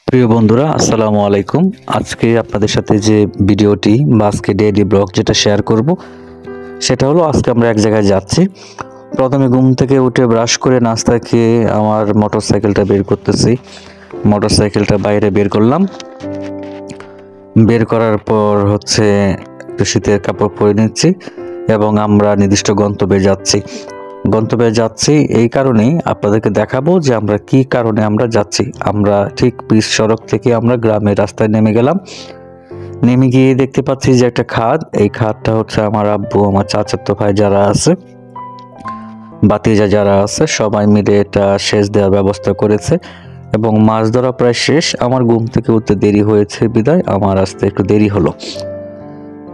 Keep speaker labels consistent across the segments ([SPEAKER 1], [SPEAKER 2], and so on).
[SPEAKER 1] প্রিয় বন্ধুরা, আসসালামু আলাইকুম। আজকে আপনাদের সাথে যে ভিডিওটি বা আজকে ডেইলি ব্লগ যেটা শেয়ার করব সেটা হলো আজকে আমরা এক জায়গায় যাচ্ছি। প্রথমে ঘুম থেকে উঠে ব্রাশ করে নাস্তা খেয়ে আমার মোটরসাইকেলটা বের করতেছি। মোটরসাইকেলটা বাইরে বের করলাম। বের করার পর একটু শীতের কাপড় পরে নিচ্ছি এবং আমরা নির্দিষ্ট গন্তব্যে যাচ্ছি এই কারণেই আপনাদেরকে দেখাবো যে আমরা কি কারণে আমরা যাচ্ছি। আমরা ঠিক পিচ সড়ক থেকে আমরা গ্রামের রাস্তায় নেমে গেলাম। নেমে গিয়ে দেখতে পাচ্ছি যে একটা খাদ, এই খাদটা আমার আব্বু, আমার চাচাতো ভাই যারা আছে, ভাতিজা যারা আছে, সবাই মিলে এটা সেচ দেওয়ার ব্যবস্থা করেছে এবং মাছ ধরা প্রায় শেষ। আমার ঘুম থেকে উঠতে দেরি হয়েছে বিদায় আমার আসতে একটু দেরি হলো।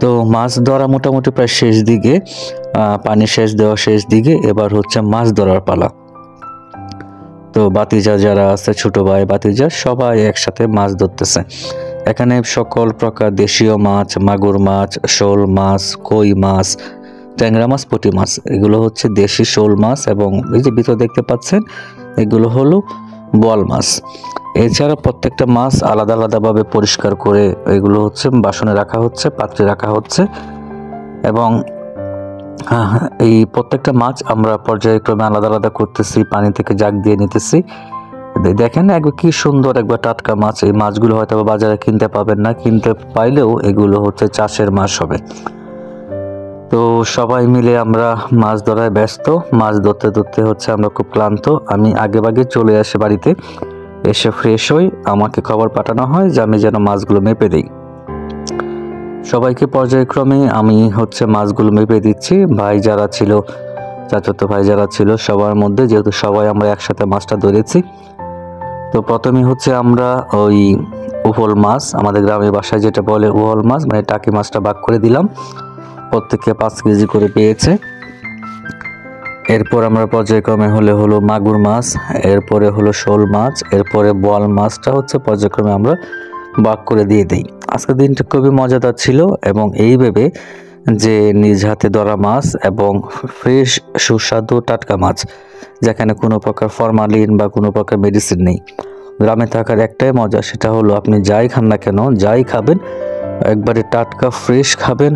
[SPEAKER 1] তো মাছ ধরা মোটামুটি প্রায় শেষ দিকে, পানি সেচ দেওয়া শেষ দিকে। এবার মাছ ধরার পালা। তো ভাতিজা যারা আছে, ছোট ভাই ভাতিজা সবাই একসাথে মাছ ধরতেছে। এখানে সকল প্রকার দেশীয় মাছ, মাগুর মাছ, শোল মাছ, কই মাছ, ট্যাংরা মাছ, পুঁটি মাছ, এগুলো দেশি শোল মাছ এবং এই যে ভিতর দেখতে পাচ্ছেন এগুলো হলো বোয়াল মাছ। এছাড়া প্রত্যেকটা মাছ আলাদা আলাদাভাবে পরিষ্কার করে এগুলো বাসনে রাখা হচ্ছে, পাত্রে রাখা হচ্ছে এবং এই প্রত্যেকটা মাছ আমরা পর্যায়ক্রমে আলাদা আলাদা করতেছি, পানি থেকে জাগ দিয়ে নিতেছি। দেখেন একবার কি সুন্দর, একবার টাটকা মাছ। এই মাছগুলো হয়তো বাজারে কিনতে পাবেন না, কিনতে পাইলেও এগুলো চাষের মাছ হবে। তো সবাই মিলে আমরা মাছ ধরায় ব্যস্ত। মাছ ধরতে ধরতে আমরা খুব ক্লান্ত। আমি আগেভাগে চলে আসি বাড়িতে, এসে ফ্রেশ হই। আমাকে খবর পাঠানো হয় যে আমি যেন মাছগুলো মেপে দিই। সবাইকে পর্যায়ক্রমে আমি মাছগুলো মেপে দিচ্ছি। ভাই যারা ছিল, চাচাতো ভাই যারা ছিল, সবার মধ্যে যেহেতু সবাই আমরা একসাথে মাছটা ধরেছি। তো প্রথমে আমরা ওই উহল মাছ, আমাদের গ্রামের ভাষায় যেটা বলে উহল মাছ, মানে টাকি মাছটা ভাগ করে দিলাম। প্রত্যেককে 5 কেজি করে পেয়েছে। এরপর আমরা পর্যায়ক্রমে হলো মাগুর মাছ, এরপরে হলো শোল মাছ, এরপরে বোয়াল মাছটা পর্যায়ক্রমে আমরা ভাগ করে দিয়ে দিই। আজকের দিনটা খুবই মজাদার ছিল এবং এই ভেবে যে নিজ হাতে ধরা মাছ এবং ফ্রেশ সুস্বাদু টাটকা মাছ, যেখানে কোনো প্রকার ফরমালিন বা কোনো প্রকার মেডিসিন নেই। গ্রামে থাকার একটাই মজা, সেটা হলো আপনি যাই খান না কেন, যাই খাবেন একবারে টাটকা ফ্রেশ খাবেন।